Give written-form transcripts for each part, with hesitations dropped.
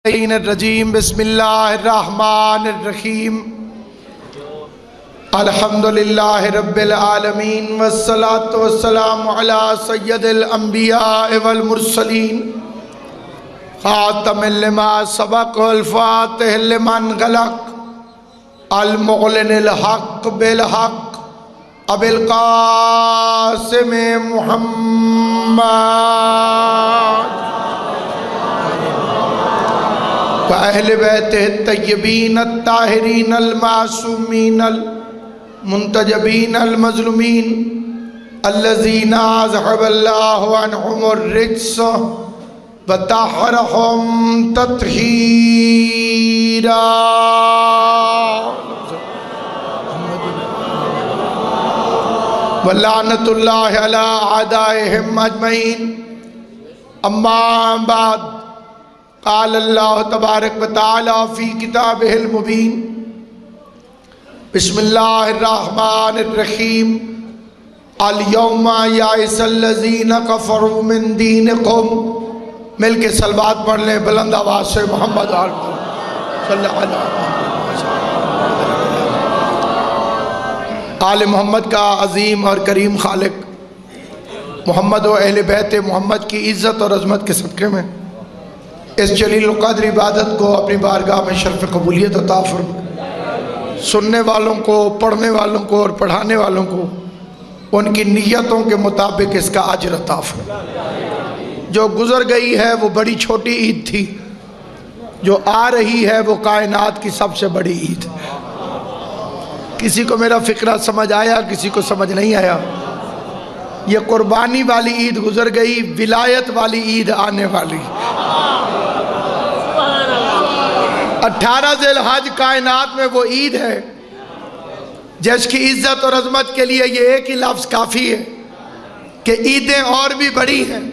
الرجیم بسم اللہ الرحمن الرحیم الحمدللہ رب العالمین والصلاة والسلام علی سید الانبیاء والمرسلین خاتم لما سبق والفاتح لمن غلق المعلن الحق بالحق ابی القاسم محمد وأهل بيته الطيبين الطاهرين المعصومين المنتجبين المظلومين الذين أذهب الله عنهم الرجس وطهرهم تطهيرا ولعنة الله على أعدائهم أجمعين أما بعد قال اللہ تبارک و تعالی فی کتابہ المبین بسم اللہ الرحمن الرحیم الیوم یائس الذین کفروا من دینکم مل کے صلوات پڑھ لیں بلند آواز سے محمد صلی اللہ علیہ وسلم آل محمد کا عظیم اور کریم خالق محمد و اہل بیت محمد کی عزت اور عظمت کے صدقے میں اس جلیل القدر عبادت کو اپنی بارگاہ میں شرف قبولیت عطا فرمائے، سننے والوں کو، پڑھنے والوں کو اور پڑھانے والوں کو ان کی نیتوں کے مطابق اس کا اجر عطا فرمائے۔ جو گزر گئی ہے وہ بڑی چھوٹی عید تھی، جو آ رہی ہے وہ کائنات کی سب سے بڑی عید ہے۔ کسی کو میرا فقرہ سمجھ آیا، کسی کو سمجھ نہیں آیا؟ یہ قربانی والی عید گزر گئی، ولایت والی عید آنے والی۔ 18 ذی الحج کائنات میں وہ عید ہے جس کی عزت اور عظمت کے لیے یہ ایک ہی لفظ کافی ہے کہ عیدیں اور بھی بڑی ہیں۔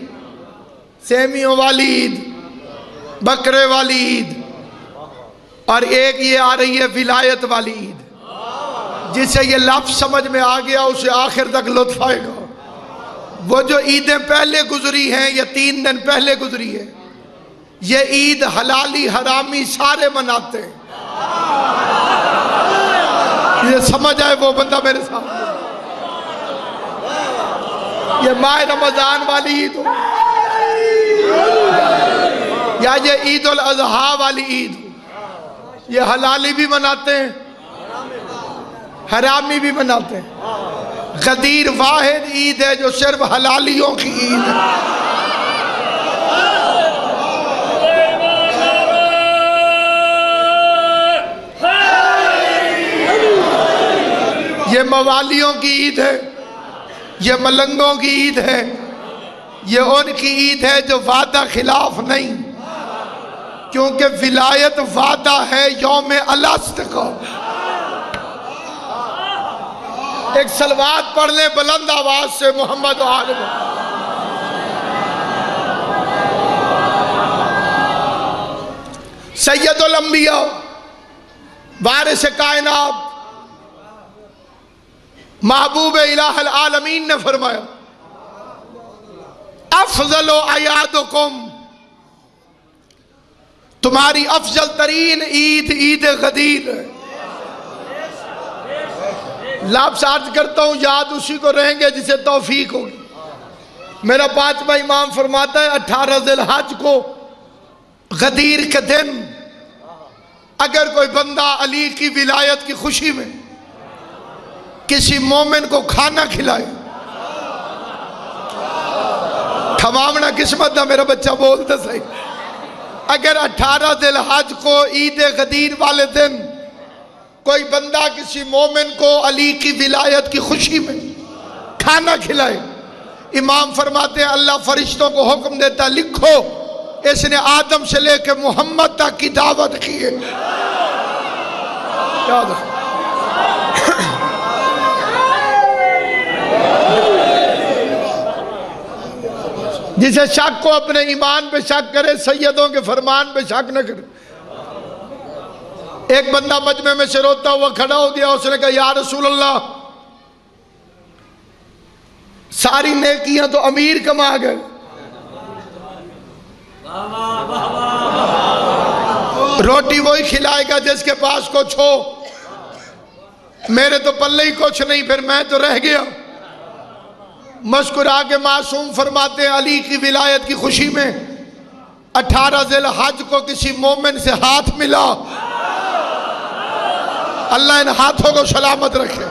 سیمیوں والی عید، بکرے والی عید، اور ایک یہ آ رہی ہے ولایت والی عید۔ جسے یہ لفظ سمجھ میں آ گیا اسے آخر تک لطف آئے گا۔ وہ جو عیدیں پہلے گزری ہیں، یہ 3 دن پہلے گزری ہے، یہ عید حلالی حرامی سارے مناتے ہیں۔ یہ سمجھ آئے وہ بندہ میرے سامنے، یہ ماہ رمضان والی عید ہو یا یہ عید الاضحیٰ والی عید ہو، یہ حلالی بھی مناتے ہیں، حرامی بھی مناتے ہیں۔ غدیر واحد عید ہے جو صرف حلالیوں کی عید ہے۔ یہ موالیوں کی عید ہے، یہ ملنگوں کی عید ہے، یہ ان کی عید ہے جو وعدہ خلاف نہیں، کیونکہ ولایت وعدہ ہے یوم الست کو۔ ایک صلوات پڑھ لیں بلند آواز سے محمد و آل محمد۔ سید الانبیاء وارث کائنات محبوب الہ العالمین نے فرمایا افضل اعیادکم، تمہاری افضل ترین عید عید غدیر ہے۔ لفظ عرض کرتا ہوں، یاد اسی کو رہیں گے جسے توفیق ہوگی۔ میرا 5واں امام فرماتا ہے 18 ذی الحج کو غدیر کے دن اگر کوئی بندہ علی کی ولایت کی خوشی میں کسی مومن کو کھانا کھلائے، تھمامنا قسمت دا میرا بچہ بولتا صحیح، اگر 18 ذی الحج کو عید غدیر والے دن کوئی بندہ کسی مومن کو علی کی ولایت کی خوشی میں کھانا کھلائے، امام فرماتے ہیں اللہ فرشتوں کو حکم دیتا لکھو اس نے آدم سے لے کے محمد تک کی دعوت کی ہے۔ یاد ہے جسے شک کو اپنے ایمان پہ شک کرے، سیدوں کے فرمان پہ شک نہ کرے۔ ایک بندہ مجمع میں سے روتا ہوا کھڑا ہو گیا، اس نے کہا یا رسول اللہ ساری نیکیاں تو امیر کما گئے، روٹی وہی کھلائے گا جس کے پاس کچھ ہو. میرے تو پلے ہی کچھ نہیں، پھر میں تو رہ گیا. مسکرا کے معصوم فرماتے ہیں علی کی ولایت کی خوشی میں 18 ذی الحج کو کسی مومن سے ہاتھ ملا، اللہ ان ہاتھوں کو سلامت رکھے.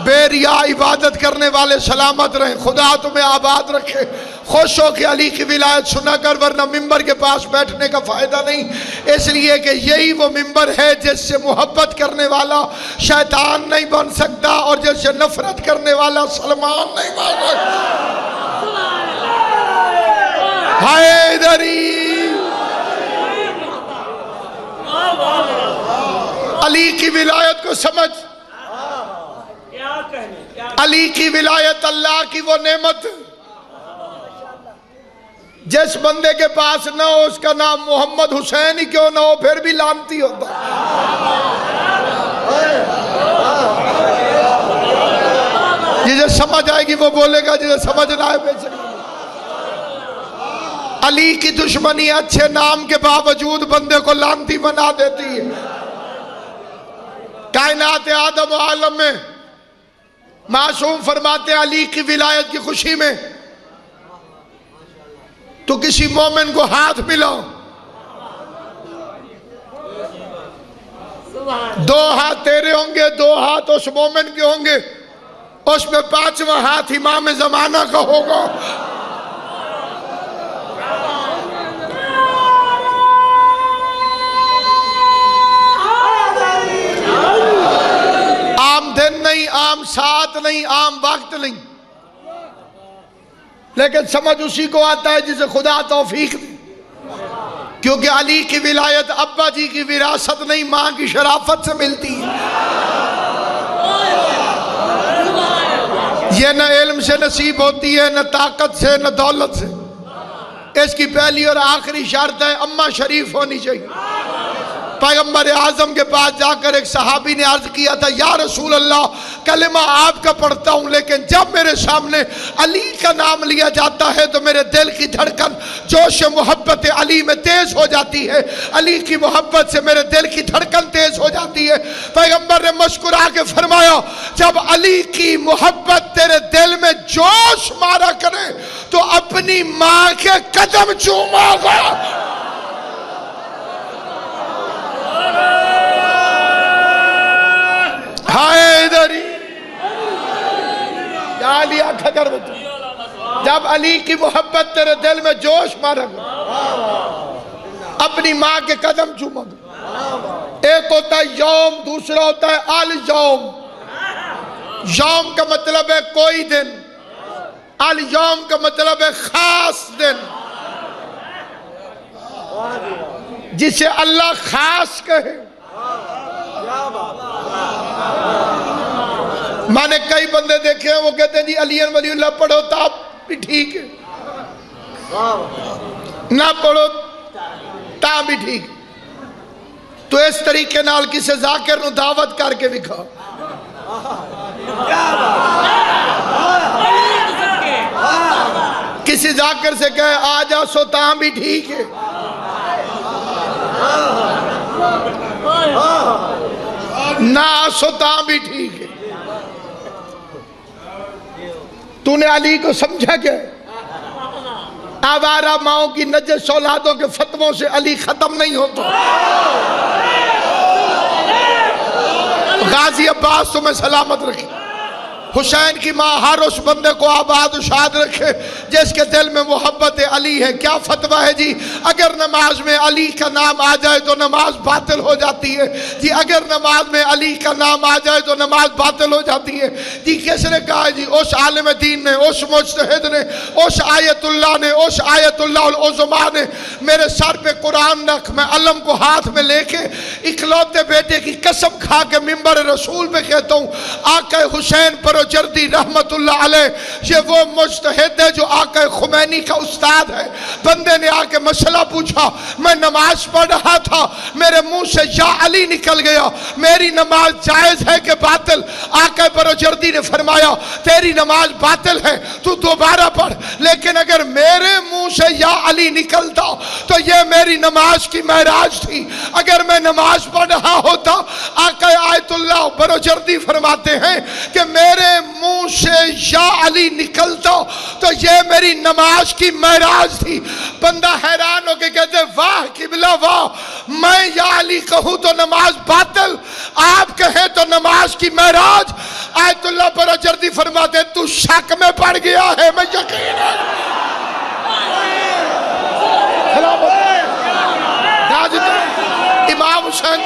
بے ریا عبادت کرنے والے سلامت رہیں، خدا تمہیں آباد رکھے. خوش ہو کہ علی کی ولایت سنا کر، ورنہ ممبر کے پاس بیٹھنے کا فائدہ نہیں. اس لیے کہ یہی وہ ممبر ہے جس سے محبت کرنے والا شیطان نہیں بن سکتا، اور جس سے نفرت کرنے والا سلمان نہیں بن سکتا. حیدری علی کی ولایت کو سمجھ. علی کی ولایت اللہ کی وہ نعمت جس بندے کے پاس نہ ہو، اس کا نام محمد حسین ہی کیوں نہ ہو پھر بھی لعنتی ہوتا. جسے سمجھ آئے گی وہ بولے گا، جسے سمجھ نہ آئے بے شک. علی کی دشمنی اچھے نام کے باوجود بندے کو لعنتی بنا دیتی ہے. کائنات آدم و عالم میں معصوم فرماتے ہیں علی کی ولایت کی خوشی میں تو کسی مومن کو ہاتھ ملاؤ، 2 ہاتھ تیرے ہوں گے، 2 ہاتھ اس مومن کے ہوں گے، اس میں 5واں ہاتھ امام زمانہ کا ہوگا. عام دن نہیں، عام ساتھ نہیں، عام وقت نہیں، لیکن سمجھ اسی کو آتا ہے جسے خدا توفیق دے. کیونکہ علی کی ولایت ابا جی کی وراثت نہیں، ماں کی شرافت سے ملتی ہے. یہ نہ علم سے نصیب ہوتی ہے، نہ طاقت سے، نہ دولت سے. اس کی پہلی اور آخری شرط ہے اماں شریف ہونی چاہیے. پیغمبر اعظم کے پاس جا کر ایک صحابی نے عرض کیا تھا، یا رسول اللہ کلمہ آپ کا پڑھتا ہوں، لیکن جب میرے سامنے علی کا نام لیا جاتا ہے تو میرے دل کی دھڑکن جوش محبت علی میں تیز ہو جاتی ہے، علی کی محبت سے میرے دل کی دھڑکن تیز ہو جاتی ہے. پیغمبر نے مسکرا کے فرمایا، جب علی کی محبت تیرے دل میں جوش مارا کرے تو اپنی ماں کے قدم چوما گا. حیدری یا علی آنکھا کر بچے. جب علی کی محبت تیرے دل میں جوش مارا گا اپنی ماں کے قدم چوما گا. ایک ہوتا ہے یوم، دوسرا ہوتا ہے الیوم. یوم کا مطلب ہے کوئی دن، الیوم کا مطلب ہے خاص دن جسے اللہ خاص کہے. میں نے کئی بندے دیکھے ہیں وہ کہتے ہیں جی علی ولی اللہ پڑھو تو آپ بھی ٹھیک ہے، نہ پڑھو تا بھی ٹھیک. تو اس طریقے نال کسی ذاکر نو دعوت کر کے دکھا. کسی ذاکر سے کہے آ جا سو تا بھی ٹھیک ہے. نہ ستا بھی ٹھیک ہے. تو نے علی کو سمجھا کیا؟ آوارہ ماؤں کی نجس اولادوں کے فتووں سے علی ختم نہیں ہوتا. غازی عباس تمہیں سلامت رکھے. حسین کی ماں ہر اس بندے کو آباد و شاد رکھے جس کے دل میں محبت علی ہے. کیا فتویٰ ہے جی؟ اگر نماز میں علی کا نام آ جائے تو نماز باطل ہو جاتی ہے. جی اگر نماز میں علی کا نام آ جائے تو نماز باطل ہو جاتی ہے. جی کس نے کہا جی؟ اس عالم دین نے، اس مجتہد نے، اس آیت اللہ نے، اس آیت اللہ العظمہ نے. میرے سر پہ قرآن رکھ، میں علم کو ہاتھ میں لے کے اکلوتے بیٹے کی قسم کھا کے منبر رسول پہ کہتا ہوں، آقا حسین پر بروجردی رحمت اللہ علیہ یہ وہ مجتہد ہے جو آقا خمینی کا استاد ہے. بندے نے آ کے مسئلہ پوچھا, میں نماز پڑھ رہا تھا, میرے منہ سے یا علی نکل گیا, میری نماز جائز ہے کہ باطل؟ آقا بروجردی نے فرمایا تیری نماز باطل ہے, تو دوبارہ پڑھ, لیکن اگر میرے منہ سے یا علی نکلتا تو یہ میری نماز کی معراج تھی. اگر میں نماز پڑھ رہا ہوتا, آقا آیت اللہ بروجردی فرماتے ہیں کہ میرے منہ سے یا علی نکلتا تو یہ میری نماز کی معراج تھی. بندہ حیران ہو کے کہتے واہ قبلہ واہ, میں یا علی کہوں تو نماز باطل, آپ کہیں تو نماز کی معراج. آیت اللہ بروجردی فرماتے تو شک میں پڑ گیا ہے, میں یقین ہے. امام حسین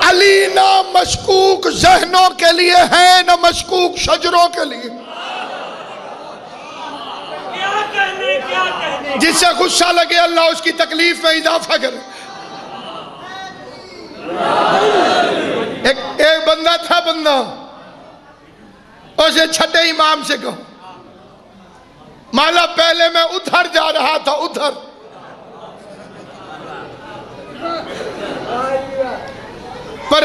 علی نہ مشکوک ذہنوں کے لیے ہے نہ مشکوک شجروں کے لیے. جس سے غصہ لگے اللہ اس کی تکلیف میں اضافہ کرے. ایک بندہ تھا, بندہ اسے چھٹے امام سے کہو مولا پہلے میں ادھر جا رہا تھا, ادھر پر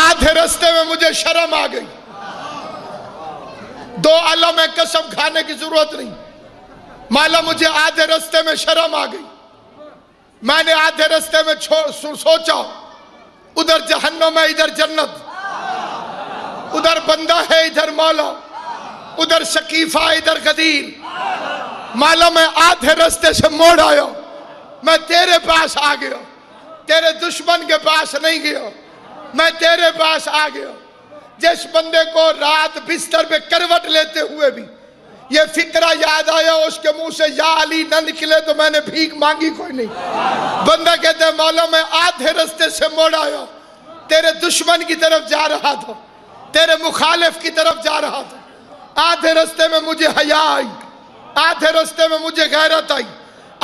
آدھے رستے میں مجھے شرم آ گئی. دو علم قسم کھانے کی ضرورت نہیں, مولا مجھے آدھے رستے میں شرم آ گئی. میں نے آدھے رستے میں سوچا ادھر جہنم ہے ادھر جنت, ادھر بندہ ہے ادھر مولا, ادھر شکیفہ ادھر غدیر. مولا میں آدھے رستے سے موڑ آیا, میں تیرے پاس آ گیا, تیرے دشمن کے پاس نہیں گیا, میں تیرے پاس آ گیا. جس بندے کو رات بستر پہ کروٹ لیتے ہوئے بھی یہ فکرہ یاد آیا اس کے منہ سے یا علی نہ نکلے تو میں نے بھیک مانگی کوئی نہیں. بندہ کہتے ہیں مولا میں آدھے رستے سے موڑ آیا, تیرے دشمن کی طرف جا رہا تھا, تیرے مخالف کی طرف جا رہا تھا. آدھے رستے میں مجھے حیا آئی, آدھے رستے میں مجھے غیرت آئی,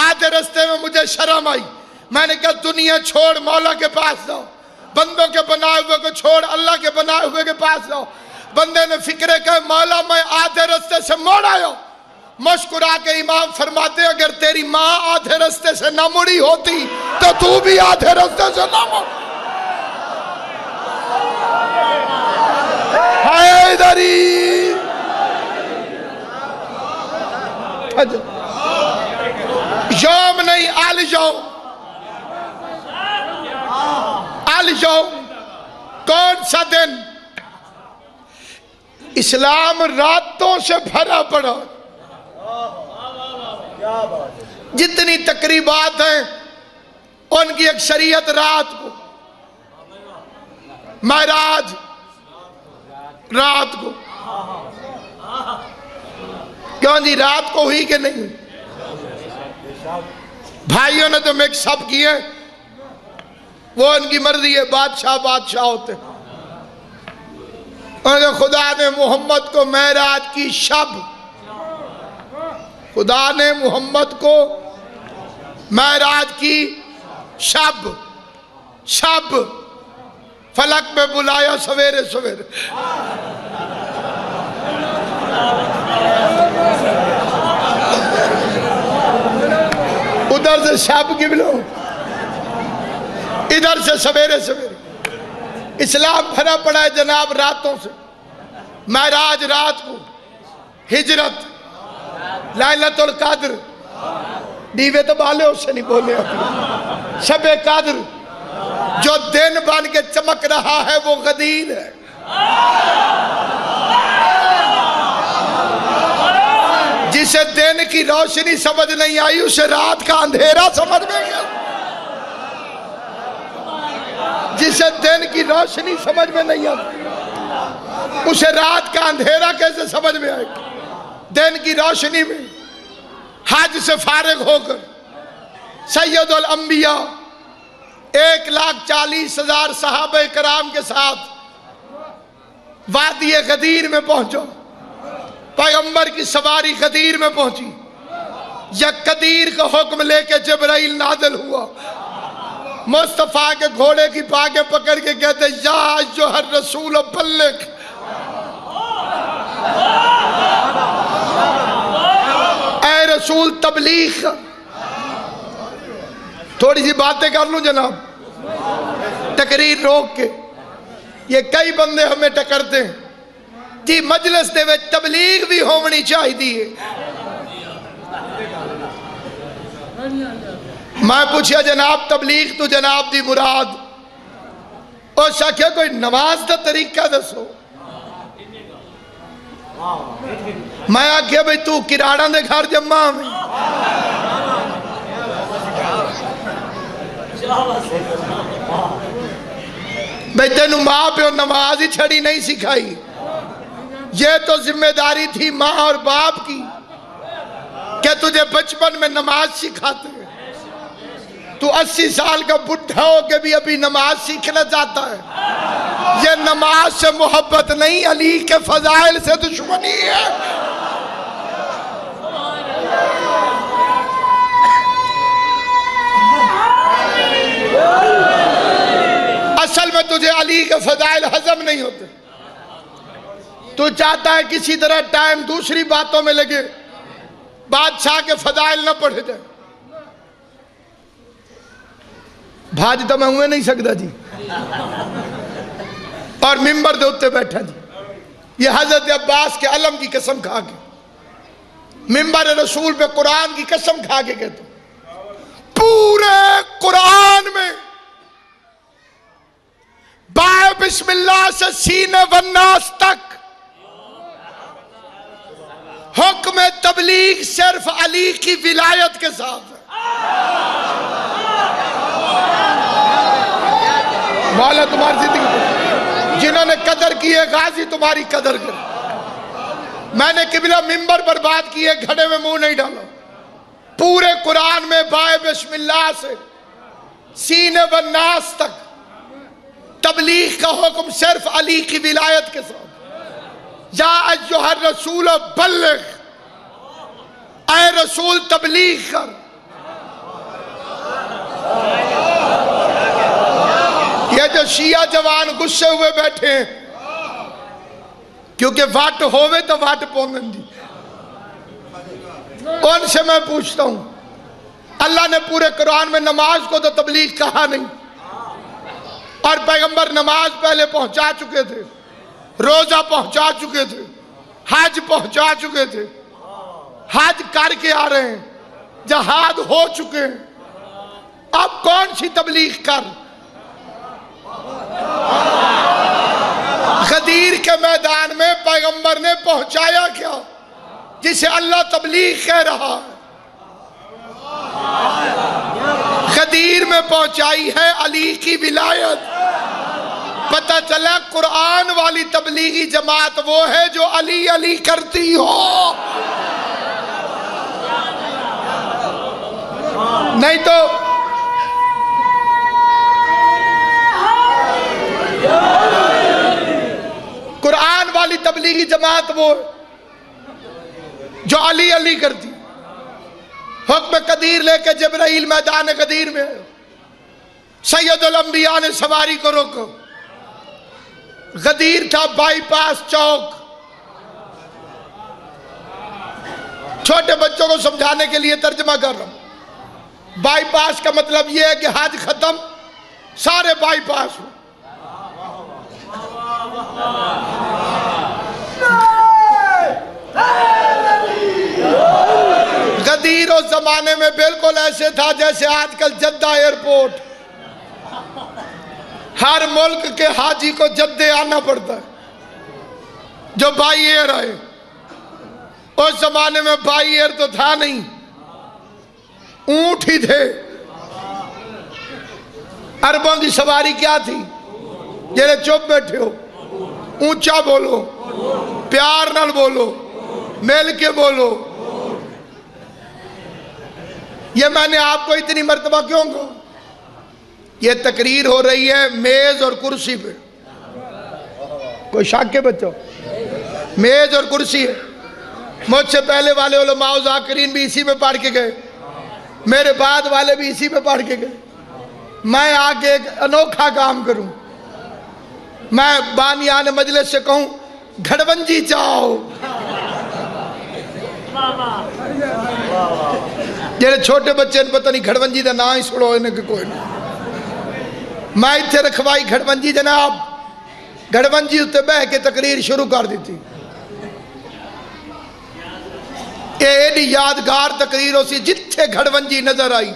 آدھے رستے میں مجھے شرم آئی. میں نے کہا دنیا چھوڑ مولا کے پاس جاؤ, بندوں کے بنائے ہوئے کو چھوڑ اللہ کے بنائے ہوئے کے پاس جاؤ. بندے نے فکرے کہ مولا میں آدھے رستے سے موڑ آیا. مسکرا کے امام فرماتے اگر تیری ماں آدھے رستے سے نہ مڑی ہوتی تو بھی آدھے رستے سے نہ مڑ. حیدری یوم نہیں آل جاؤ, آل جاؤ. کون سا دن؟ اسلام راتوں سے بھرا پڑا. جتنی تقریبات ہیں ان کی اکثریت رات کو, معراج رات کو. کیوں جی رات کو ہوئی کہ نہیں؟ بھائیوں نے تو مکس اپ کیے, وہ ان کی مرضی ہے, بادشاہ بادشاہ ہوتے. خدا نے محمد کو معراج کی شب, خدا نے محمد کو معراج کی شب فلک میں بلایا سویرے سویرے. ادھر سے شب قبلو, ادھر سے سویرے سویرے. اسلام بھرا پڑا ہے جناب راتوں سے. معراج رات کو, ہجرت, لیلۃ القدر, دیوے تو بالے اس سے نہیں بولے, شب قدر. جو دن بن کے چمک رہا ہے وہ غدیر ہے. جسے دن کی روشنی سمجھ نہیں آئی اسے رات کا اندھیرا سمجھ میں گیا. جسے دن کی روشنی سمجھ میں نہیں آتی اسے رات کا اندھیرا کیسے سمجھ میں آئے گا. دن کی روشنی میں حج سے فارغ ہو کر سید الانبیاء 1,40,000 صحابہ کرام کے ساتھ وادی غدیر میں پہنچو. پیغمبر کی سواری غدیر میں پہنچی. یا قدیر کا حکم لے کے جبرائیل نازل ہوا، مصطفیٰ کے گھوڑے کی پاگیں پکڑ کے کہتے یا ایھا الرسول بلغ، اے رسول تبلیغ۔ تھوڑی سی باتیں کر لوں جناب، تقریر روک کے، یہ کئی بندے ہمیں ٹکرتے ہیں جی مجلس دے وچ تبلیغ بھی ہونی چاہیے۔ میں پوچھیا جناب تبلیغ تو جناب دی مراد، اور شاکیا کوئی نماز دا طریقہ دسو۔ میں آکھیا بھئی تو کراڑاں دے گھر جمع میں، بھئی تینوں ماں پہ نماز ہی چھڑی نہیں سکھائی، یہ تو ذمہ داری تھی ماں اور باپ کی کہ تجھے بچپن میں نماز سکھاتے ہیں، تو 80 سال کا بڈھا ہو کے بھی ابھی نماز سیکھنا چاہتا ہے۔ یہ نماز سے محبت نہیں، علی کے فضائل سے دشمنی ہے۔ اصل میں تجھے علی کے فضائل ہضم نہیں ہوتے، تو چاہتا ہے کسی طرح ٹائم دوسری باتوں میں لگے، بادشاہ کے فضائل نہ پڑھے جائے۔ بھاج تو میں ہوئے نہیں سکتا جی، اور ممبر دے اتے بیٹھا جی، یہ حضرت عباس کے علم کی قسم کھا کے، ممبر رسول پہ قرآن کی قسم کھا کے کہتا پورے قرآن میں بائے بسم اللہ سے سینے والناس تک حکم تبلیغ صرف علی کی ولایت کے ساتھ ہے۔ مولا تمہاری زندگی، جنہوں نے قدر کی ہے غازی تمہاری قدر کرے۔ میں نے قبلہ ممبر برباد کیے، گھڑے میں منہ نہیں ڈالا۔ پورے قرآن میں بائے بسم اللہ سے سینے والناس تک تبلیغ کا حکم صرف علی کی ولایت کے ساتھ۔ یا ایھا الرسول بلغ، اے رسول تبلیغ کر۔ یہ جو شیعہ جوان غصے ہوئے بیٹھے ہیں کیونکہ واٹ ہوئے تو واٹ پونگن دی، ان سے میں پوچھتا ہوں اللہ نے پورے قرآن میں نماز کو تو تبلیغ کہا نہیں، اور پیغمبر نماز پہلے پہنچا چکے تھے، روزہ پہنچا چکے تھے، حج پہنچا چکے تھے، حج کر کے آ رہے ہیں، جہاد ہو چکے ہیں، اب کون سی تبلیغ کر؟ غدیر کے میدان میں پیغمبر نے پہنچایا کیا جسے اللہ تبلیغ کہہ رہا ہے؟ غدیر میں پہنچائی ہے علی کی ولایت۔ پتہ چلا قرآن والی تبلیغی جماعت وہ ہے جو علی علی کرتی ہو، نہیں تو قرآن والی تبلیغی جماعت وہ جو علی علی کرتی۔ حکم قدیر لے کے جبرائیل میدان قدیر میں، سید الانبیاء نے سواری کو روکو، غدیر تھا بائی پاس چوک۔ چھوٹے بچوں کو سمجھانے کے لیے ترجمہ کر رہا ہوں، بائی پاس کا مطلب یہ ہے کہ حج ختم، سارے بائی پاس ہو۔ غدیر اس زمانے میں بالکل ایسے تھا جیسے آج کل جدہ ایئرپورٹ، ہر ملک کے حاجی کو جدے آنا پڑتا ہے جو بائی ایئر آئے۔ اس زمانے میں بائی ایئر تو تھا نہیں، اونٹ ہی تھے۔ عربوں کی سواری کیا تھی؟ جیسے چپ بیٹھے ہو، اونچا بولو، پیار نال بولو، مل کے بولو۔ یہ میں نے آپ کو اتنی مرتبہ کیوں کہا؟ یہ تقریر ہو رہی ہے میز اور کرسی پہ، کوئی شک کے بچوں؟ میز اور کرسی ہے، مجھ سے پہلے والے علماء و ذاکرین بھی اسی میں پڑھ کے گئے، میرے بعد والے بھی اسی میں پڑھ کے گئے۔ میں آگے ایک انوکھا کام کروں، میں بانیان مجلس سے کہوں گھڑونجی چاہو، جیڑے چھوٹے بچے پتہ نہیں گھڑونجی دا نام ہی سڑو انہیں کہ کوئی نہیں، میں اتھے رکھوائی گھڑونجی جناب، گھڑونجی اتے بہ کے تقریر شروع کر دیتی۔ یہ ایڈی یادگار تقریر ہو سی جتھے گھڑونجی نظر آئی،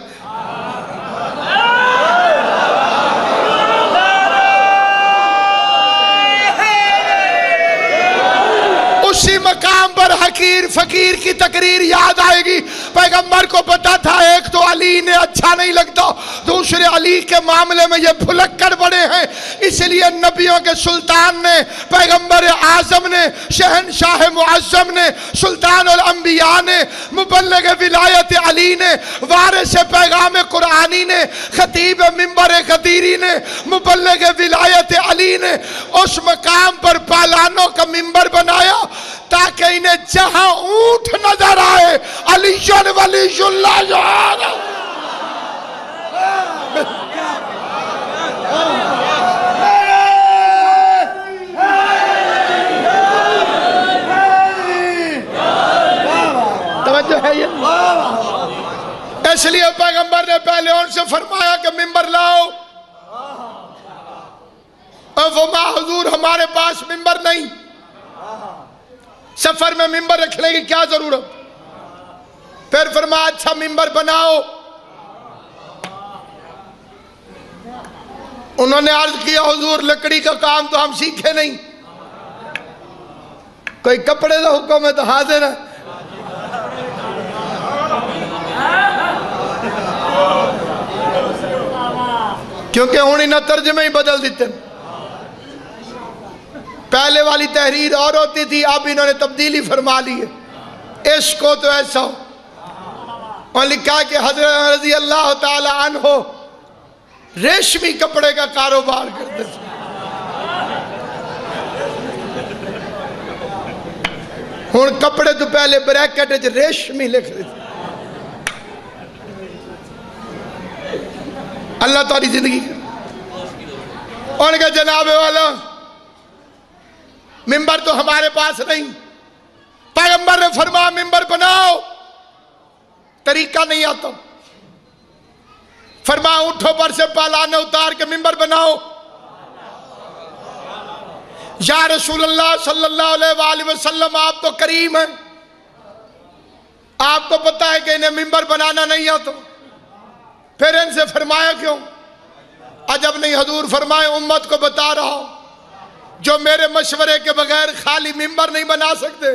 اسی مقام پر حقیر فقیر کی تقریر یاد آئے گی۔ پیغمبر کو پتا تھا ایک تو علی نے اچھا نہیں لگتا، دوسرے علی کے معاملے میں یہ بھلکڑ بڑے ہیں، اس لیے نبیوں کے سلطان نے، پیغمبر اعظم نے، شہنشاہ معظم نے، سلطان الانبیاء نے، مبلغ ولایت علی نے، وارث پیغام قرآنی نے، خطیب منبر خطیری نے، مبلغ ولایت علی نے اس مقام پر پالانوں کا منبر بنایا تاکہ انہیں جہاں اونٹ نظر آئے علی ولی اللہ جانا۔ توجہ ہے یہ؟ اس لیے پیغمبر نے پہلے ان سے فرمایا کہ منبر لاؤ، وما حضور ہمارے پاس منبر نہیں، سفر میں منبر رکھنے کی کیا ضرورت؟ پھر فرمایا اچھا منبر بناؤ۔ انہوں نے عرض کیا حضور لکڑی کا کام تو ہم سیکھے نہیں، کوئی کپڑے کا حکم ہے تو حاضر ہے۔ کیونکہ انہیں نہ ترجمے ہی بدل دیتے، پہلے والی تحریر اور ہوتی تھی، اب انہوں نے تبدیلی فرما لی ہے۔ اس کو تو ایسا ہو، اور لکھا کہ حضرت رضی اللہ تعالی عنہ ریشمی کپڑے کا کاروبار کرتے تھے۔ ہن کپڑے تو پہلے بریکٹ ریشمی لکھ رہے تھے۔ اللہ تعالی زندگی ان کا جناب والا منبر تو ہمارے پاس نہیں، پیغمبر نے فرمایا منبر بناؤ، طریقہ نہیں آتا، فرمایا اونٹوں پر سے پالانے اتار کے منبر بناؤ۔ یا رسول اللہ صلی اللہ علیہ وآلہ وسلم آپ تو کریم ہیں، آپ کو پتا ہے کہ انہیں منبر بنانا نہیں آتا، پھر ان سے فرمایا کیوں؟ عجب نہیں حضور فرمائے امت کو بتا رہا ہوں جو میرے مشورے کے بغیر خالی منبر نہیں بنا سکتے،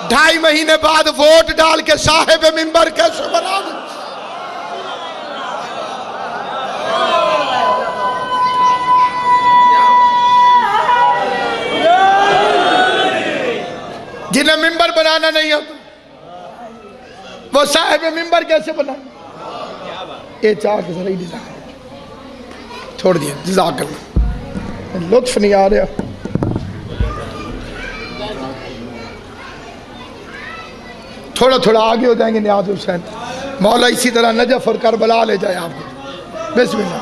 2.5 مہینے بعد ووٹ ڈال کے صاحب منبر کیسے بنا دیں؟ جنہیں منبر بنانا نہیں ہوتا وہ صاحب منبر کیسے بنائیں؟ یہ چاہ کے ذرا ہی ڈیزائن چھوڑ دیا، جزاک اللہ، لطف نہیں آ رہا۔ تھوڑا تھوڑا آگے ہو جائیں گے نیاز حسین، مولا اسی طرح نجف اور کربلا لے جائے آپ کو۔ بسم اللہ۔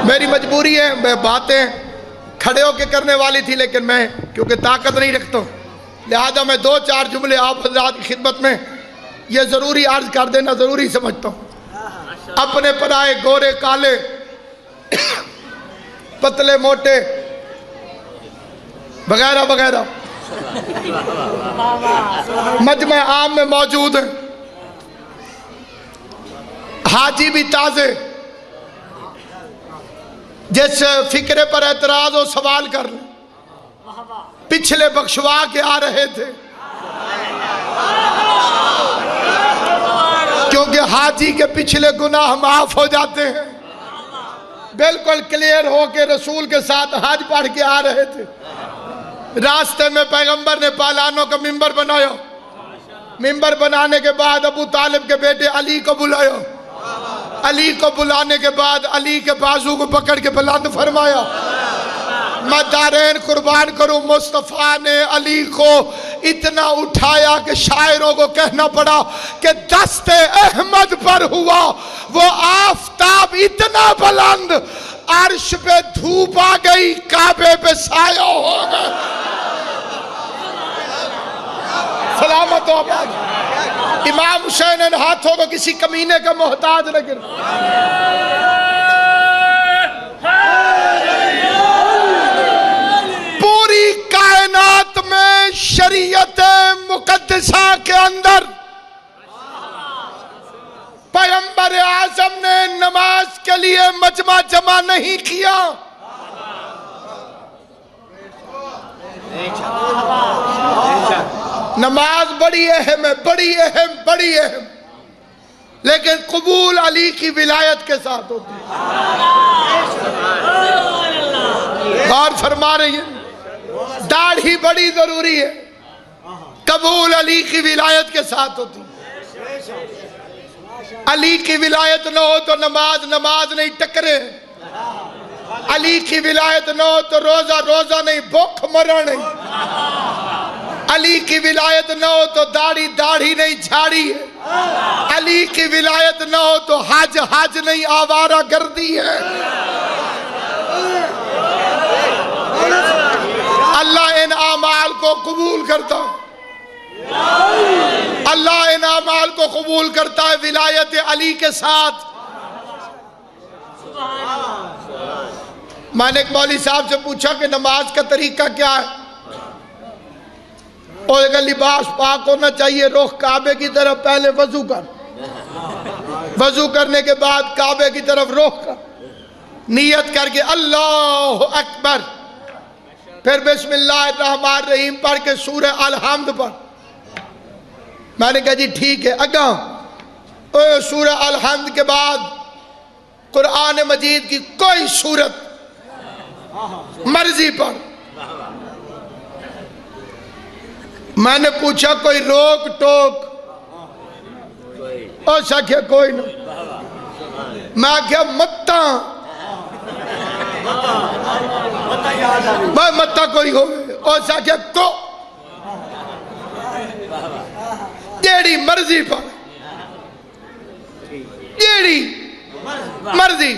میری مجبوری ہے، میں باتیں کھڑے ہو کے کرنے والی تھی لیکن میں کیونکہ طاقت نہیں رکھتا ہوں، لہذا میں 2-4 جملے آپ حضرات کی خدمت میں یہ ضروری عرض کر دینا ضروری سمجھتا ہوں۔ اپنے پرائے گورے کالے پتلے موٹے وغیرہ وغیرہ مجمع عام میں موجود ہیں، حاجی بھی تازے، جس فکرے پر اعتراض و سوال کر لیں، پچھلے بخشوا کے آ رہے تھے کیونکہ حاجی کے پچھلے گناہ معاف ہو جاتے ہیں، بالکل کلیئر ہو کے رسول کے ساتھ حج پڑھ کے آ رہے تھے۔ راستے میں پیغمبر نے پالانوں کا منبر بنایا، منبر بنانے کے بعد ابو طالب کے بیٹے علی کو بلایا، علی کو بلانے کے بعد علی کے بازو کو پکڑ کے بلند فرمایا، میں دارین قربان کروں، مصطفیٰ نے علی کو اتنا اٹھایا کہ شاعروں کو کہنا پڑا کہ دست احمد پر ہوا وہ آفتاب اتنا بلند، عرش پہ دھوپ آ گئی، کعبے پہ سایہ ہو گئے۔ سلامت ہو آباد۔ امام حسین ان ہاتھوں کو کسی کمینے کا محتاج نہ گر۔ پوری کائنات میں شریعت مقدسہ کے اندر پیغمبر اعظم نے نماز کے لیے مجمع جمع نہیں کیا۔ نماز بڑی اہم ہے، بڑی اہم، بڑی اہم، لیکن قبول علی کی ولایت کے ساتھ ہوتی ہے۔ غور فرما رہی ہے، داڑھی بڑی ضروری ہے، قبول علی کی ولایت کے ساتھ ہوتی ہے۔ علی کی ولایت نہ ہو تو نماز نہیں ٹکرے، علی کی ولایت نہ ہو تو روزہ نہیں، بھوک مرا نہیں، علی کی ولایت نہ ہو تو داڑھی نہیں، جھاڑی ہے، علی کی ولایت نہ ہو تو حج نہیں، آوارہ گردی ہے۔ اللہ ان اعمال کو قبول کرتا ہے، اللہ ان اعمال کو قبول کرتا ہے ولایت علی کے ساتھ۔ میں نے ایک مولوی صاحب سے پوچھا کہ نماز کا طریقہ کیا ہے؟ اور اگر لباس پاک ہونا چاہیے، رخ کعبے کی طرف، پہلے وضو کر، وضو کرنے کے بعد کعبے کی طرف رخ کر، نیت کر کے اللہ اکبر، پھر بسم اللہ الرحمن الرحیم پڑھ کے سورہ الحمد پڑھ۔ میں نے کہا جی ٹھیک ہے، اگاں سورہ الحمد کے بعد قرآن مجید کی کوئی سورت مرضی پڑھ۔ میں نے پوچھا کوئی روک ٹوک؟ اور سکھے کوئی نہ۔ میں کہا متا کوئی ہوئے، اور سکھے کو جیڑی مرضی پڑھ، جیڑی مرضی۔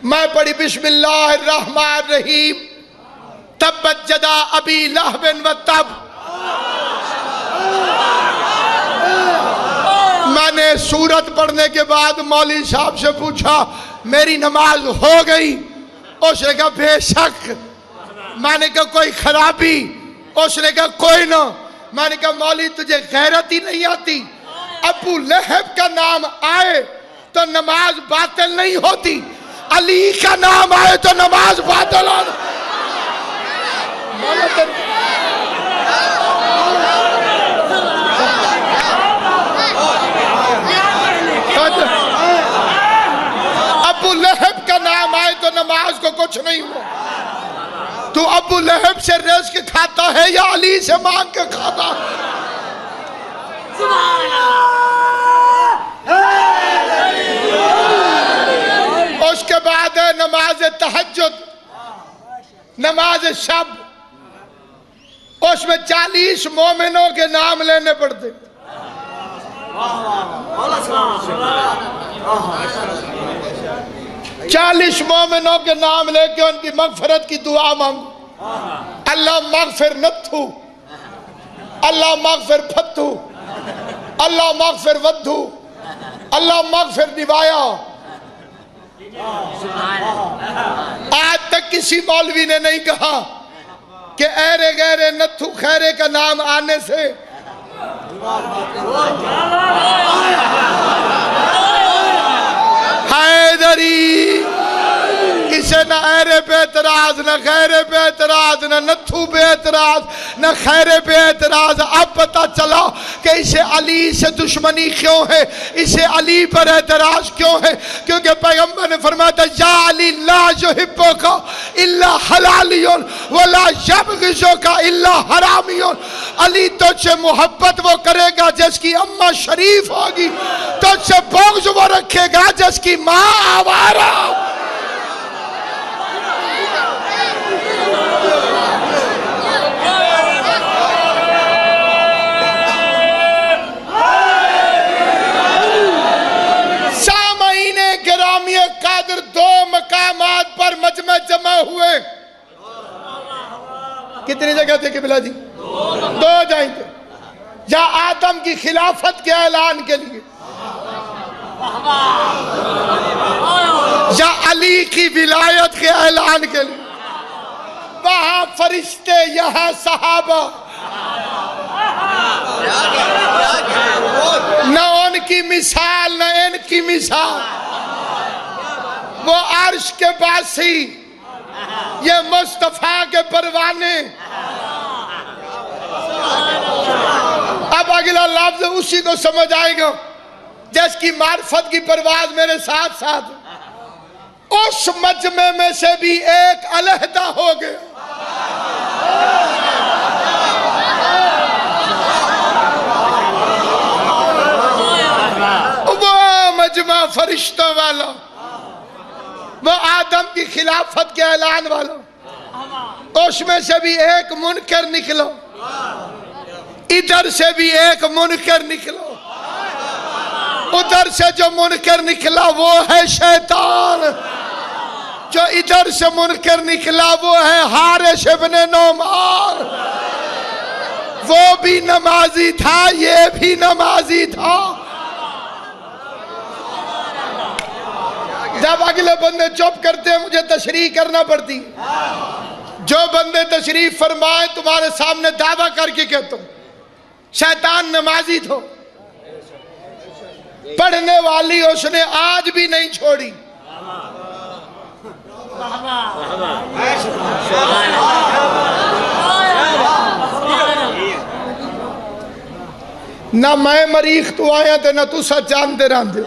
میں پڑھی بسم اللہ الرحمن الرحیم، تبت جدا ابی لہب و تب۔ میں نے سورت پڑھنے کے بعد مولوی صاحب سے پوچھا میری نماز ہو گئی؟ اس نے کہا بے شک۔ میں نے کہا کوئی خرابی؟ اس نے کہا کوئی نہ۔ میں نے کہا مولوی تجھے غیرت ہی نہیں آتی؟ ابو لہب کا نام آئے تو نماز باطل نہیں ہوتی، علی کا نام آئے تو نماز باطل ہوتی۔ ابو لہب کا نام آئے تو نماز کو کچھ نہیں ہوا۔ تو ابو لہب سے رزق کھاتا ہے یا علی سے مانگ کے کھاتا؟ اس کے بعد ہے نماز تہجد، نماز شب۔ اس میں 40 مومنوں کے نام لینے پڑتے۔ 40 مومنوں کے نام لے کے ان کی مغفرت کی دعا مانگو۔ اللہ مغفر نتھو، اللہ مغفر پھتھو، اللہ مغفر ودھو، اللہ مغفر نوایا۔ آج تک کسی مولوی نے نہیں کہا کہ ایرے گیرے نتھو خیرے کا نام آنے سے حیدری اسے نہ ایرے پہ اعتراض، نہ خیرے پہ اعتراض، نہ نتھو پہ اعتراض، نہ خیرے پہ اعتراض۔ اب پتا چلا کہ اسے علی سے دشمنی کیوں ہے، اسے علی پر اعتراض کیوں ہے، کیونکہ پیغمبر نے فرمایا تھا یا علی لا یحبک الا حلالی ولا یبغضک الا حرامی۔ علی تجھ سے محبت وہ کرے گا جس کی اماں شریف ہوگی، تجھ سے بغض وہ رکھے گا جس کی ماں آوارہ۔ کتنی جگہ تھے قبلہ جی؟ دو جائیں تھے، یا آدم کی خلافت کے اعلان کے لیے، یا علی کی ولایت کے اعلان کے لیے۔ وہاں فرشتے، یہاں صحابہ، نہ ان کی مثال نہ ان کی مثال۔ وہ عرش کے باسی، یہ مصطفیٰ کے پروانے۔ اب اگلا لفظ اسی کو سمجھ آئے گا جس کی معرفت کی پرواز میرے ساتھ ساتھ۔ اس مجمع میں سے بھی ایک علیحدہ ہو گیا۔ وہ مجمع فرشتوں والا، وہ آدم کی خلافت کے اعلان والا، اس میں سے بھی ایک منکر نکلا، ادھر سے بھی ایک منکر نکلا، ادھر سے جو منکر نکلا وہ ہے شیطان، جو ادھر سے منکر نکلا وہ ہے حارث ابن نعمان۔ وہ بھی نمازی تھا، یہ بھی نمازی تھا۔ جب اگلے بندے چپ کرتے ہیں مجھے تشریح کرنا پڑتی۔ جو بندے تشریف فرمائے تمہارے سامنے دعویٰ کر کے کہتا ہوں شیطان نمازی تھا، پڑھنے والی اس نے آج بھی نہیں چھوڑی۔ نہ میں مریخ تو آیا تھے نہ تو سچ جانتے رہتے،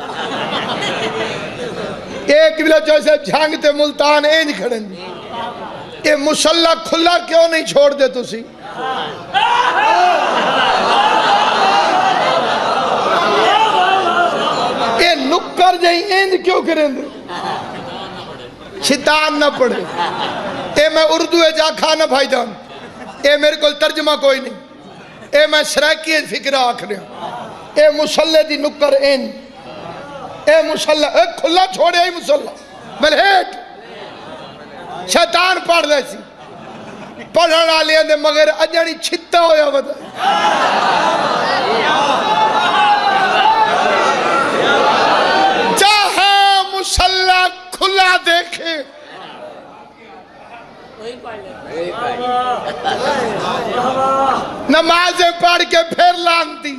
ایک بلا جیسے جھانگتے ملتان اینج کھڑیں گے۔ یہ مسلح کھلا کیوں نہیں چھوڑ دے تسی؟ یہ نکر جائیں اینج کیوں کریں دے؟ شیطان نہ پڑھے۔ اے میں اردو ہے جا کھانا بھائی جان، اے میرے کو ترجمہ کوئی نہیں، اے میں سریکی فکرہ آکھ رہا ہوں۔ اے مسلح دی نکر اینج، اے مسلح، اے کھلا چھوڑے اے مسلح ملہیٹ شیطان پڑھ لے سی پڑھنا لیا دے مگر اجانی چھتا ہویا بدا۔ جہاں مسلح کھلا دیکھے نمازیں پڑھ کے پھر لانتی،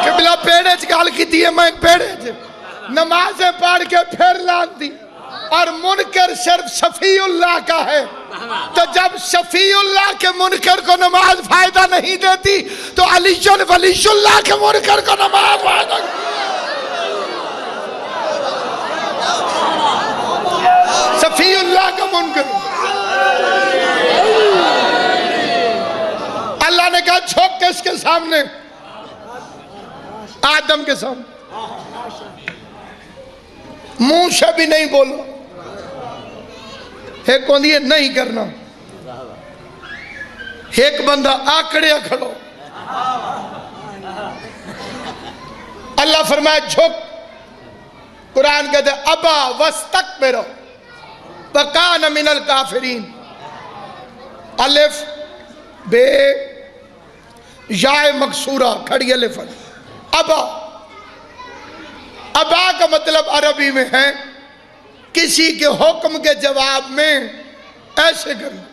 قبلہ پیڑے چکال کی دیئے میں ایک پیڑے چکال نمازیں پڑھ کے پھر لانتی۔ اور منکر صرف شفیع اللہ کا ہے، تو جب شفیع اللہ کے منکر کو نماز فائدہ نہیں دیتی تو علی ولی اللہ کے منکر کو نماز فائدہ شفیع اللہ کا منکر۔ اللہ نے کہا جھوک کس کے سامنے؟ آدم کے سامنے، منہ سے بھی نہیں بولو، ایک کون دیئے نہیں کرنا، ایک بندہ آکڑیا کھڑو۔ اللہ فرمائے جھک، قرآن کہتے ابا واستکبر وکان من الکافرین۔ الف بے یائے مکسورہ کھڑی الف، ابا، ابا کا مطلب عربی میں ہے کسی کے حکم کے جواب میں ایسے کرنا۔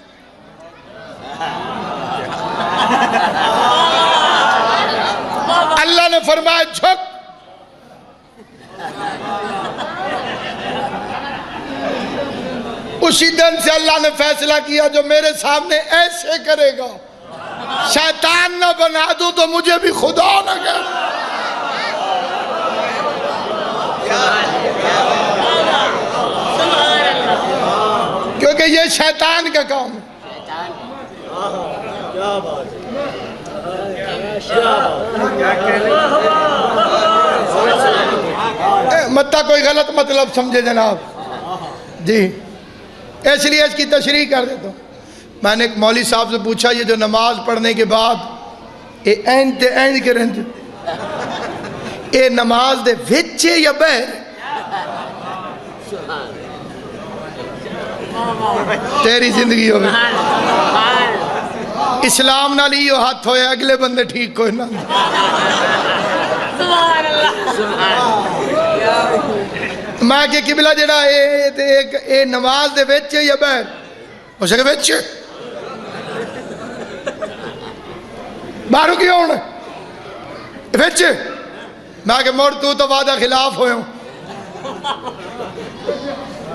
اللہ نے فرمایا جھک، اسی دن سے اللہ نے فیصلہ کیا جو میرے سامنے ایسے کرے گا شیطان نہ بنا دوں تو مجھے بھی خدا نہ کہہ۔ کیونکہ یہ شیطان کا کام ہے۔ متا کوئی غلط مطلب سمجھے جناب جی، اس لیے اس کی تشریح کر دیتا ہوں۔ میں نے ایک مولوی صاحب سے پوچھا یہ جو نماز پڑھنے کے بعد یہ اینج کریں یہ نماز دے وچے یا بہر؟ تیری زندگی ہوئے اسلام نہ لیو ہاتھ ہوئے اگلے بندے ٹھیک کوئی نہ میں کہ قبلہ جڑا اے نماز دے ویچے یا بہن ہو سکے ویچے بارو کیا ہونا ویچے میں کہ موڑ تو وعدہ خلاف ہوئے ہوں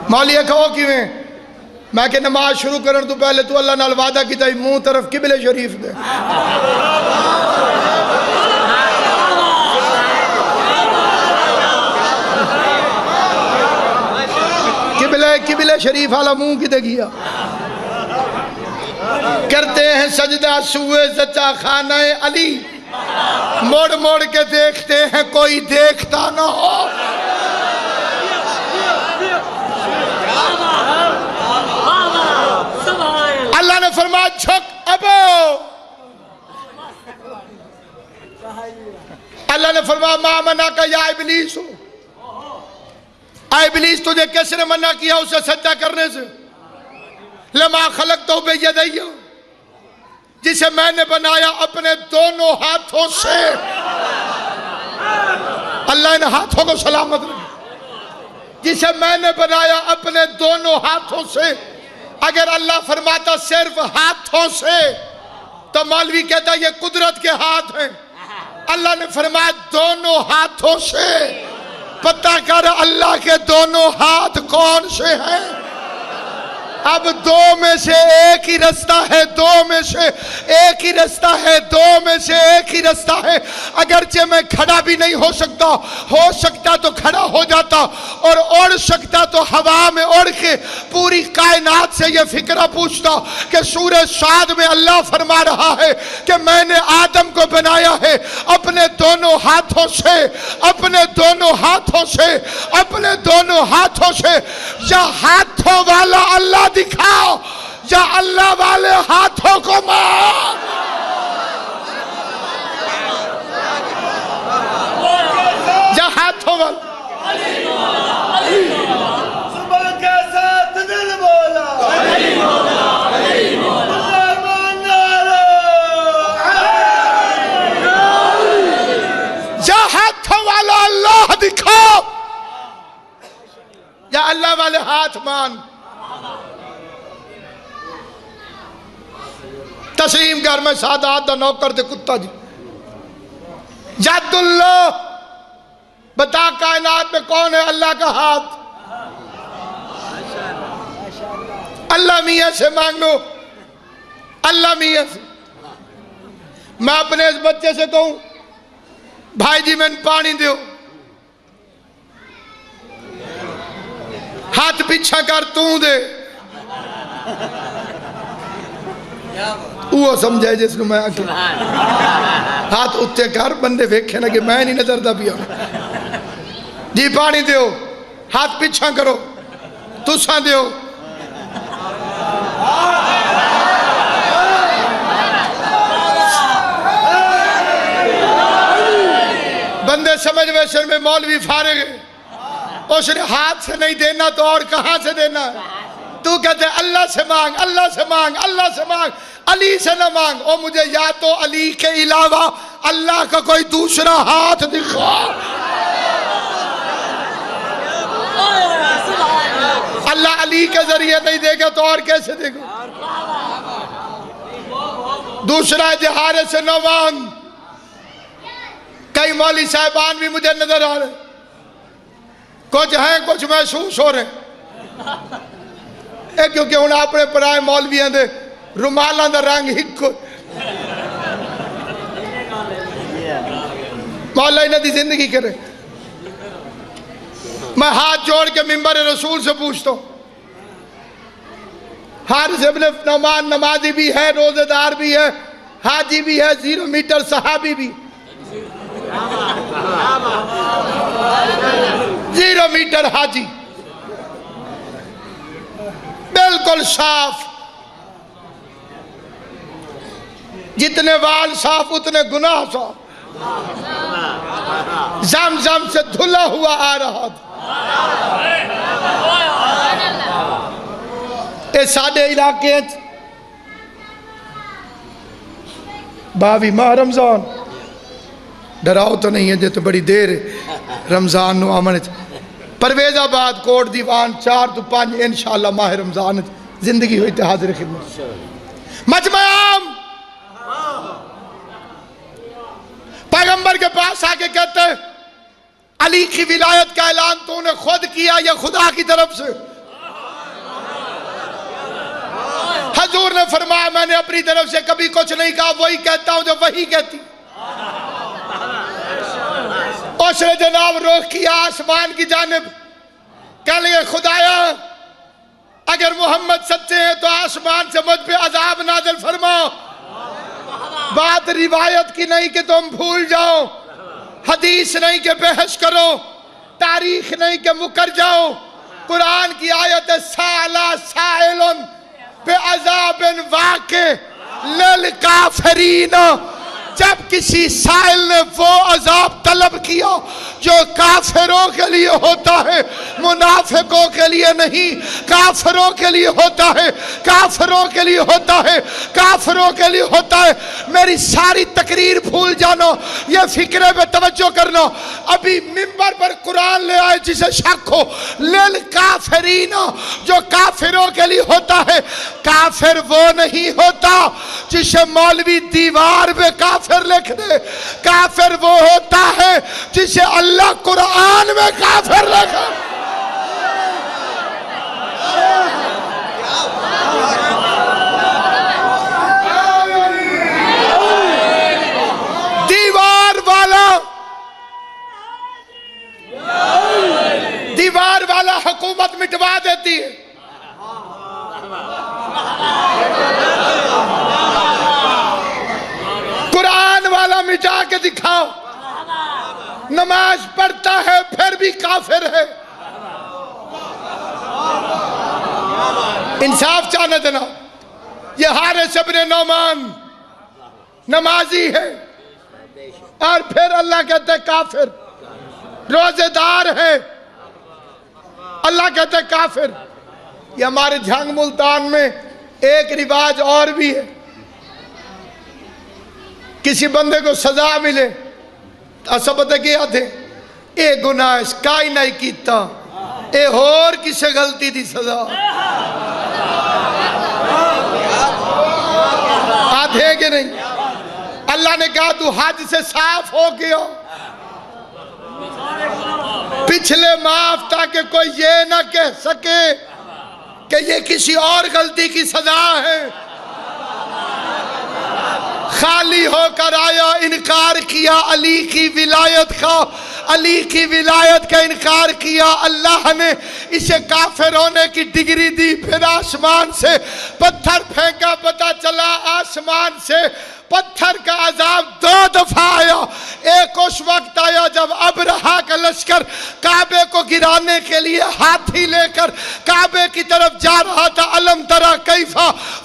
مولیہ کہو کیویں میں کہ نماز شروع کرن تو پہلے تو اللہ نال وعدہ کی تائی منہ طرف قبلہ شریف دے قبلہ شریف والا منہ کی دے گیا کرتے ہیں سجدہ سوئے زچا خانہ علی موڑ موڑ کے دیکھتے ہیں کوئی دیکھتا نہ ہو اللہ نے فرمایا جھک ابو اللہ نے فرمایا ما منع کا یا ابلیس ہو اے ابلیس تجھے کس نے منع کیا اسے سجدہ کرنے سے لما خلقتہ بیدی جسے میں نے بنایا اپنے دونوں ہاتھوں سے اللہ نے ہاتھوں کو سلامت رکھا جسے میں نے بنایا اپنے دونوں ہاتھوں سے اگر اللہ فرماتا صرف ہاتھوں سے تو مولوی کہتا یہ قدرت کے ہاتھ ہیں اللہ نے فرمایا دونوں ہاتھوں سے پتہ کر اللہ کے دونوں ہاتھ کون سے ہیں اب دو میں سے ایک ہی رستہ ہے دو میں سے ایک ہی رستہ ہے دو میں سے ایک ہی رستہ ہے اگرچہ میں کھڑا بھی نہیں ہو سکتا تو کھڑا ہو جاتا اور اڑ سکتا تو ہوا میں اڑ کے پوری کائنات سے یہ فکرہ پوچھتا کہ سورہ صاد میں اللہ فرما رہا ہے کہ میں نے آدم کو بنایا ہے اپنے دونوں ہاتھوں سے اپنے دونوں ہاتھوں سے اپنے دونوں ہاتھوں سے یا ہاتھوں والا اللہ دکھاؤ یا اللہ والے ہاتھوں کو مار یا ہاتھوں والا صبح کے ساتھ دل بولا یا ہاتھوں والا اللہ دکھاؤ یا اللہ والے ہاتھ مان تسلیم کر میں سادات دا نوکر دے کتا جی جد اللہ بتا کائنات میں کون ہے اللہ کا ہاتھ اللہ میاں سے مانگ لو اللہ میاں سے میں اپنے اس بچے سے کہوں بھائی جی میں پانی دیو ہاتھ پیچھا کر تو دے وہ سمجھے جس کو میں آکے ہاتھ اتے کر بندے ویکھے نا کہ میں نہیں نظر دا پیا جی پانی دیو ہاتھ پیچھا کرو تساں دیو بندے سمجھ ویسن میں مولوی فارغ ہے اس نے ہاتھ سے نہیں دینا تو اور کہاں سے دینا ہے تو کہتے ہیں اللہ سے مانگ اللہ سے مانگ اللہ سے مانگ علی سے نہ مانگ او مجھے یا تو علی کے علاوہ اللہ کا کوئی دوسرا ہاتھ دکھا اللہ علی کے ذریعے نہیں دے گا تو اور کیسے دے گا دوسرا جہارے سے نہ مانگ کئی مولوی صاحبان بھی مجھے نظر آ رہے کچھ ہیں کچھ محسوس ہو رہے کیونکہ انہیں اپنے پرائے مولویاں دے رومالاں دا رنگ ہکو مولا انہیں دی زندگی کرے میں ہاتھ جوڑ کے منبر رسول سے پوچھتا ہوں حارث ابن نعمان نمازی بھی ہے روزہ دار بھی ہے حاجی بھی ہے 0 میٹر صحابی بھی 0 میٹر حاجی بالکل صاف جتنے وال صاف اتنے گناہ صاف زمزم سے دھلا ہوا آ رہا تھا اے ساڑھے علاقے 22 ماہ رمضان ڈراؤ تو نہیں ہے جے تو بڑی دیر ہے رمضان نو آمن پرویز آباد کوٹ دیوان 4 تو 5 انشاءاللہ ماہ رمضان زندگی ہوئی تے حاضر خدمت مجمع عام پیغمبر کے پاس آکے کہتے ہیں علی کی ولایت کا اعلان تو نے خود کیا یا خدا کی طرف سے؟ حضور نے فرمایا میں نے اپنی طرف سے کبھی کچھ نہیں کہا، وہی کہتا ہوں جو وہی کہتی۔ اس نے جناب رخ کیا آسمان کی جانب، کہہ لئے خدایا اگر محمد سچے ہیں تو آسمان سے مجھ پہ عذاب نازل فرما۔ بات روایت کی نہیں کہ تم بھول جاؤ، حدیث نہیں کہ بحث کرو، تاریخ نہیں کہ مکر جاؤ، قرآن کی آیت سالا سائلن بعذاب واقع للکافرین، جب کسی سائل نے وہ عذاب طلب کیا جو کافروں کے لیے ہوتا ہے، منافقوں کے لیے نہیں، کافروں کے لیے ہوتا ہے، کافروں کے لیے ہوتا ہے، کافروں کے لیے ہوتا ہے۔ میری ساری تقریر بھول جانا، یہ فکرے پہ توجہ کرنا، ابھی منبر پر قرآن لے آئے جسے شک ہو، للکافرین جو کافروں کے لیے ہوتا ہے۔ کافر وہ نہیں ہوتا جسے مولوی دیوار پہ کافر لکھ دے، کافر وہ ہوتا ہے جسے اللہ قرآن میں کافر لکھا۔ دیوار والا حکومت مٹوا دیتی ہے، قرآن والا مٹا کے دکھاؤ، نماز پڑھتا ہے پھر بھی کافر ہے۔ انصاف چاہنے دینا، یہ حارث ابن نعمان نمازی ہے اور پھر اللہ کہتے ہیں کافر، روزے دار ہے اللہ کہتے ہیں کافر۔ یہ ہمارے جھنگ ملتان میں ایک رواج اور بھی ہے، کسی بندے کو سزا ملے اسا پتہ کیا تھے اے گناہ اس کائی نہیں کیتا، اے اور کسے غلطی دی سزا آدھے کہ نہیں۔ اللہ نے کہا تو حج سے صاف ہو گیا، پچھلے معاف تاکہ کوئی یہ نہ کہہ سکے کہ یہ کسی اور غلطی کی سزا ہے۔ خالی ہو کر آیا، انکار کیا علی کی ولایت کا، علی کی ولایت کا انکار کیا، اللہ نے اسے کافر ہونے کی ڈگری دی۔ پھر آسمان سے پتھر پھینکا، پتہ چلا آسمان سے پتھر کا عذاب 2 دفعہ آیا۔ ایک اس وقت آیا جب ابرہا کا لشکر کعبے کو گرانے کے لیے ہاتھی لے کر کعبے کی طرف جا رہا تھا، علم ترى کیف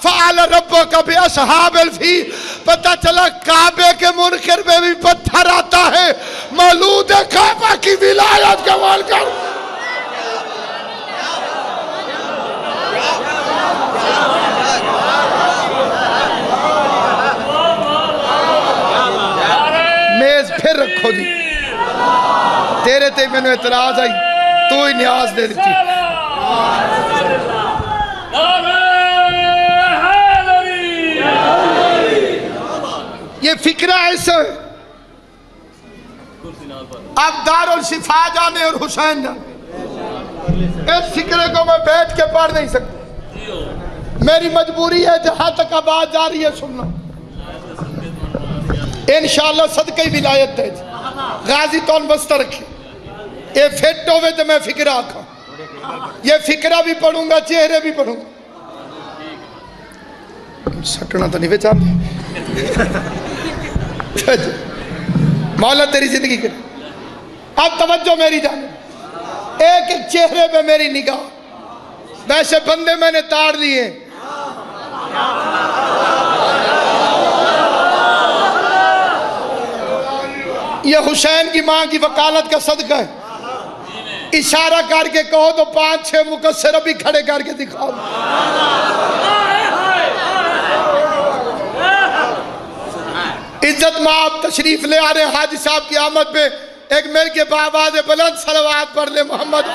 فعل ربک باصحاب الفیل، پتہ چلا کعبے کے منکر میں بھی پتھر آتا ہے۔ مولود کعبہ کی ولایت کا مال کر میز پھر رکھو جی، تیرے تے میں نے اعتراض آئی، تو ہی نیاز دے دیتی۔ یہ فکرہ ایسا ہے، اب دارالشفا جانے اور حسین جانے، اس فکرے کو میں بیٹھ کے پڑھ نہیں سکتا، میری مجبوری ہے جہاں تک آواز جا رہی ہے سننا۔ انشاءاللہ صدقہ ولایت دے غازی تون بستہ رکھی، یہ فٹ ہوئے تو میں فکرہ آکھا، یہ فکرہ بھی پڑھوں گا، چہرے بھی پڑھوں گا۔ سکنا تو نہیں بیچان مولا تیری زندگی کرے۔ اب توجہ میری جانب، ایک ایک چہرے پہ میری نگاہ، ویسے بندے میں نے تاڑ لیے، یہ حسین کی ماں کی وکالت کا صدقہ ہے۔ اشارہ کر کے کہو تو 5-6 مقصر ابھی کھڑے کر کے دکھاؤ۔ ماں آپ تشریف لے آ رہے ہیں حاجی صاحب کی آمد پہ ایک مل کے بآواز بلند صلوات پڑھ لے محمد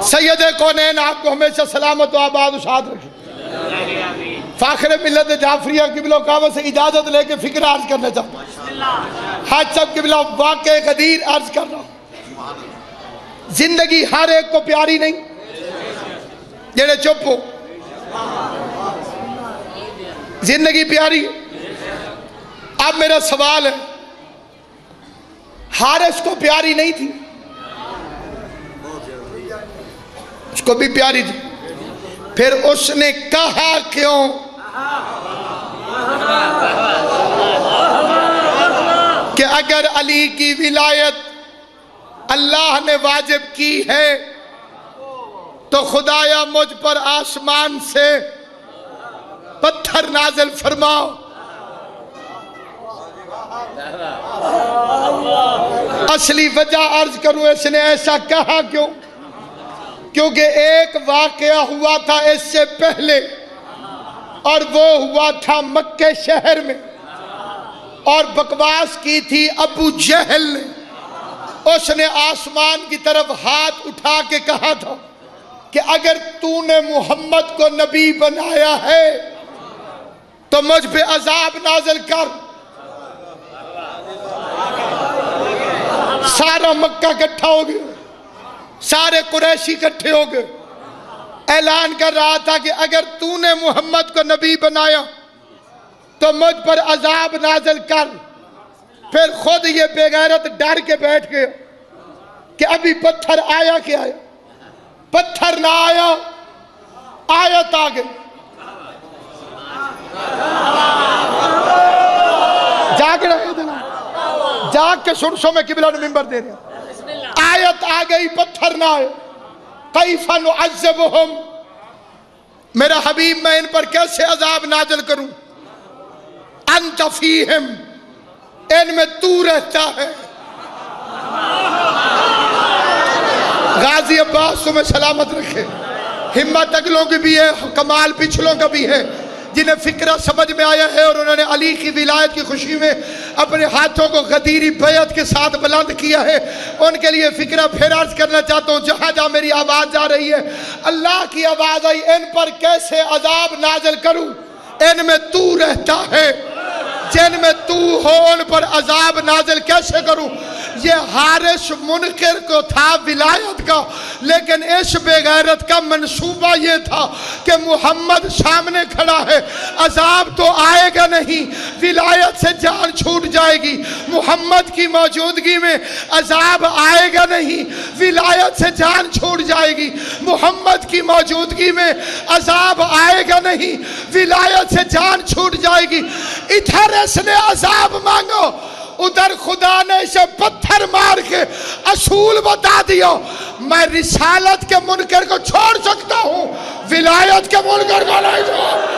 سید کونین آپ کو ہمیشہ سلامت و آباد و شاد رکھے. فاخر ملت جعفریہ قبلہ کعبہ سے اجازت لے کے فکر عرض کرنا چاہتا ہوں. حاج صاحب قبلہ واقع قدیر عرض کر رہا ہوں. زندگی ہر ایک کو پیاری نہیں. جڑے چپ ہو زندگی پیاری ہے. اب میرا سوال ہے حارث کو پیاری نہیں تھی؟ اس کو بھی پیاری تھی. پھر اس نے کہا کیوں کہ اگر علی کی ولایت اللہ نے واجب کی ہے تو خدایا مجھ پر آسمان سے پتھر نازل فرماؤ. اصلی وجہ عرض کروں اس نے ایسا کہا کیوں؟ کیونکہ ایک واقعہ ہوا تھا اس سے پہلے اور وہ ہوا تھا مکہ شہر میں اور بکواس کی تھی ابو جہل نے. اس نے آسمان کی طرف ہاتھ اٹھا کے کہا تھا کہ اگر تو نے محمد کو نبی بنایا ہے تو مجھ پہ عذاب نازل کر. سارا مکہ اکٹھا ہو گیا, سارے قریشی اکٹھے ہو گئے. اعلان کر رہا تھا کہ اگر تو نے محمد کو نبی بنایا تو مجھ پر عذاب نازل کر. پھر خود یہ بے غیرت ڈر کے بیٹھ گیا کہ ابھی پتھر آیا کہ آیا. پتھر نہ آیا, آیت آ گئی. جاگ رہے دن جاگ کے سرسوں میں قبلہ نے منبر دے رہے. آیت آ گئی, پتھر نہ آئے. کیف نعذبہم, میرا حبیب میں ان پر کیسے عذاب نازل کروں. انت فیہم, ان میں تو رہتا ہے. غازی عباس تمہیں سلامت رکھے. ہمت اگلوں کی بھی ہے, کمال پچھلوں کا بھی ہے, جنہیں فکرہ سمجھ میں آیا ہے اور انہوں نے علی کی ولایت کی خوشی میں اپنے ہاتھوں کو غدیری بیعت کے ساتھ بلند کیا ہے. ان کے لیے فکرہ پھر عرض کرنا چاہتا ہوں. جہاں جہاں میری آواز جا رہی ہے اللہ کی آواز آئی, ان پر کیسے عذاب نازل کروں. ان میں تو رہتا ہے, جن میں تو ہو ان پر عذاب نازل کیسے کروں. یہ حارث منکر کو تھا ولایت کا, لیکن اس بے غیرت کا منصوبہ یہ تھا کہ محمد سامنے کھڑا ہے, عذاب تو آئے گا نہیں, ولایت سے جان چھوٹ جائے گی. محمد کی موجودگی میں عذاب آئے گا نہیں, ولایت سے جان چھوٹ جائے گی. محمد کی موجودگی میں عذاب آئے گا نہیں, ولایت سے جان چھوٹ جائے گی. ادھر اس نے عذاب مانگو, ادھر خدا نے اسے پتھر مار کے اصول بتا دیا. میں رسالت کے منکر کو چھوڑ سکتا ہوں, ولایت کے منکر کو نہیں چھوڑ.